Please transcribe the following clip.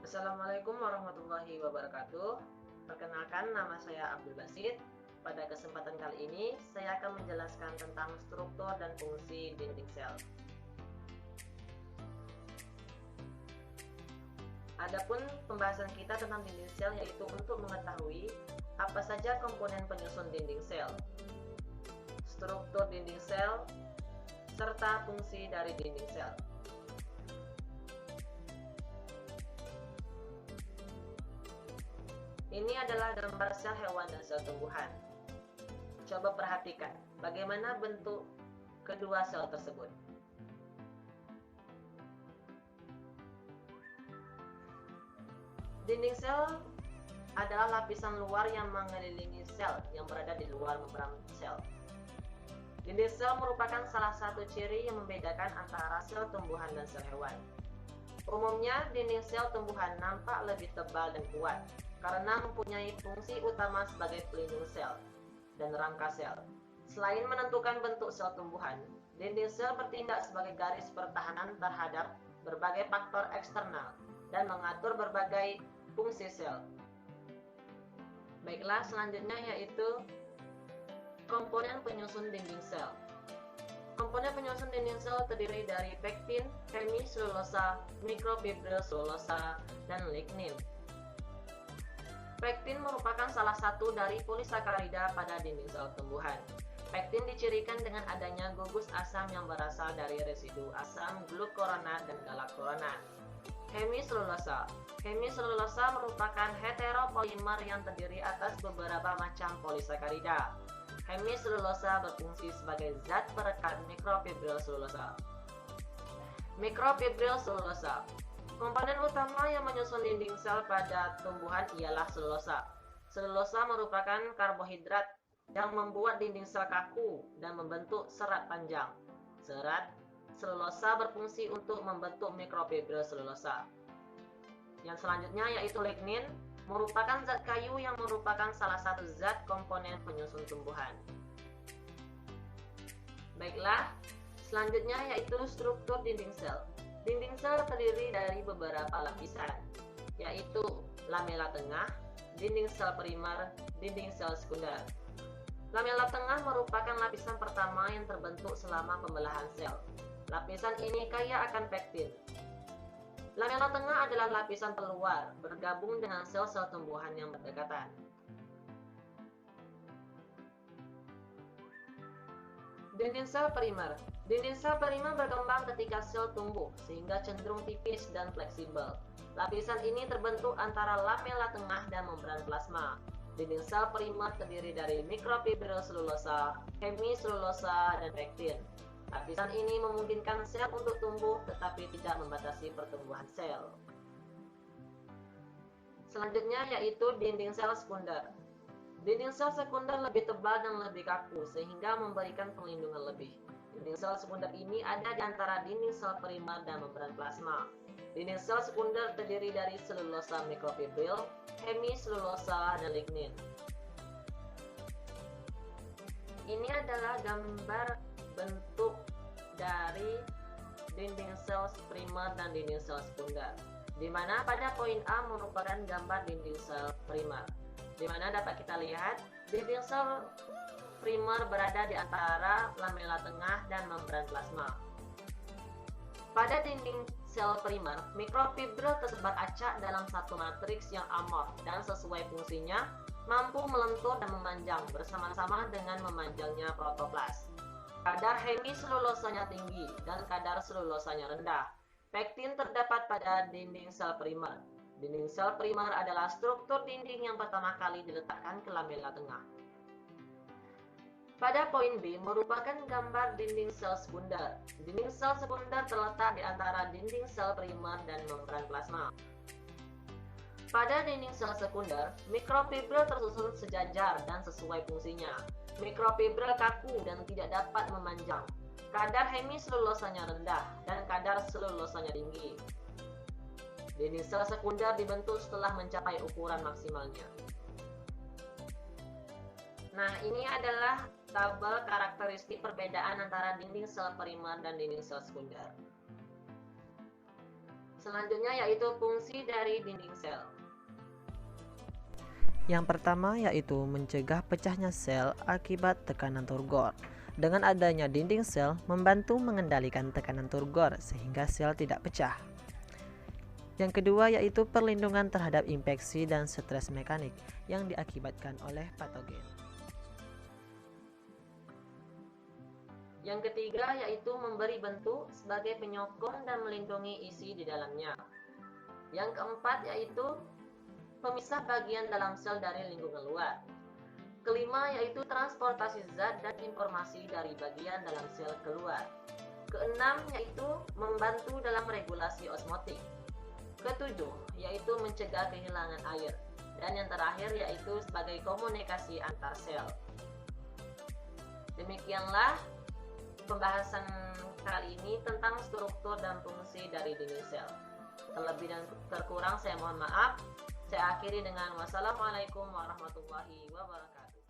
Assalamualaikum warahmatullahi wabarakatuh. Perkenalkan, nama saya Abdul Basit. Pada kesempatan kali ini, saya akan menjelaskan tentang struktur dan fungsi dinding sel. Adapun pembahasan kita tentang dinding sel yaitu untuk mengetahui apa saja komponen penyusun dinding sel, struktur dinding sel, serta fungsi dari dinding sel. Ini adalah gambar sel hewan dan sel tumbuhan. Coba perhatikan bagaimana bentuk kedua sel tersebut. Dinding sel adalah lapisan luar yang mengelilingi sel yang berada di luar membran sel. Dinding sel merupakan salah satu ciri yang membedakan antara sel tumbuhan dan sel hewan. Umumnya, dinding sel tumbuhan nampak lebih tebal dan kuat karena mempunyai fungsi utama sebagai pelindung sel dan rangka sel. Selain menentukan bentuk sel tumbuhan, dinding sel bertindak sebagai garis pertahanan terhadap berbagai faktor eksternal dan mengatur berbagai fungsi sel. Baiklah, selanjutnya yaitu komponen penyusun dinding sel. Komponen penyusun dinding sel terdiri dari pektin, hemiselulosa, mikrofibril selulosa, dan lignin. Pektin merupakan salah satu dari polisakarida pada dinding sel tumbuhan. Pektin dicirikan dengan adanya gugus asam yang berasal dari residu asam glukuronat dan galaktoronat. Hemiselulosa. Hemiselulosa merupakan heteropolimer yang terdiri atas beberapa macam polisakarida. Hemiselulosa berfungsi sebagai zat perekat mikrofibril selulosa. Mikrofibril selulosa. Komponen utama yang menyusun dinding sel pada tumbuhan ialah selulosa. Selulosa merupakan karbohidrat yang membuat dinding sel kaku dan membentuk serat panjang. Selulosa berfungsi untuk membentuk mikrofibril selulosa. Yang selanjutnya yaitu lignin, merupakan zat kayu yang merupakan salah satu zat komponen penyusun tumbuhan. Baiklah, selanjutnya yaitu struktur dinding sel. Dinding sel terdiri dari beberapa lapisan, yaitu lamela tengah, dinding sel primer, dinding sel sekunder. Lamela tengah merupakan lapisan pertama yang terbentuk selama pembelahan sel. Lapisan ini kaya akan pektin. Lamela tengah adalah lapisan terluar, bergabung dengan sel-sel tumbuhan yang berdekatan. Dinding sel primer. Dinding sel primer berkembang ketika sel tumbuh, sehingga cenderung tipis dan fleksibel. Lapisan ini terbentuk antara lamela tengah dan membran plasma. Dinding sel primer terdiri dari mikrofibril selulosa, hemiselulosa, dan pektin. Lapisan ini memungkinkan sel untuk tumbuh tetapi tidak membatasi pertumbuhan sel. Selanjutnya yaitu dinding sel sekunder. Dinding sel sekunder lebih tebal dan lebih kaku sehingga memberikan perlindungan lebih. Dinding sel sekunder ini ada di antara dinding sel primer dan membran plasma. Dinding sel sekunder terdiri dari selulosa mikrofibril, hemiselulosa, dan lignin. Ini adalah gambar bentuk dari dinding sel primer dan dinding sel sekunder, di mana pada poin A merupakan gambar dinding sel primer, di mana dapat kita lihat dinding sel primer berada di antara lamela tengah dan membran plasma. Pada dinding sel primer, mikrofibril tersebar acak dalam satu matriks yang amorf dan sesuai fungsinya mampu melentur dan memanjang bersama-sama dengan memanjangnya protoplas. Kadar hemiselulosanya tinggi dan kadar selulosanya rendah. Pektin terdapat pada dinding sel primer. Dinding sel primer adalah struktur dinding yang pertama kali diletakkan ke lamela tengah. Pada poin B merupakan gambar dinding sel sekunder. Dinding sel sekunder terletak di antara dinding sel primer dan membran plasma. Pada dinding sel sekunder, mikrofibril tersusun sejajar dan sesuai fungsinya. Mikrofibril kaku dan tidak dapat memanjang. Kadar hemiselulosanya rendah dan kadar selulosanya tinggi. Dinding sel sekunder dibentuk setelah mencapai ukuran maksimalnya. Nah, ini adalah tabel karakteristik perbedaan antara dinding sel primer dan dinding sel sekunder. Selanjutnya yaitu fungsi dari dinding sel. Yang pertama yaitu mencegah pecahnya sel akibat tekanan turgor. Dengan adanya dinding sel membantu mengendalikan tekanan turgor sehingga sel tidak pecah. Yang kedua yaitu perlindungan terhadap infeksi dan stres mekanik yang diakibatkan oleh patogen. Yang ketiga yaitu memberi bentuk sebagai penyokong dan melindungi isi di dalamnya. Yang keempat yaitu pemisah bagian dalam sel dari lingkungan luar. Kelima yaitu transportasi zat dan informasi dari bagian dalam sel keluar. Keenam yaitu membantu dalam regulasi osmotik. Ketujuh yaitu mencegah kehilangan air. Dan yang terakhir yaitu sebagai komunikasi antar sel. Demikianlah pembahasan kali ini tentang struktur dan fungsi dari dinding sel. Terlebih dan terkurang saya mohon maaf. Saya akhiri dengan wassalamualaikum warahmatullahi wabarakatuh.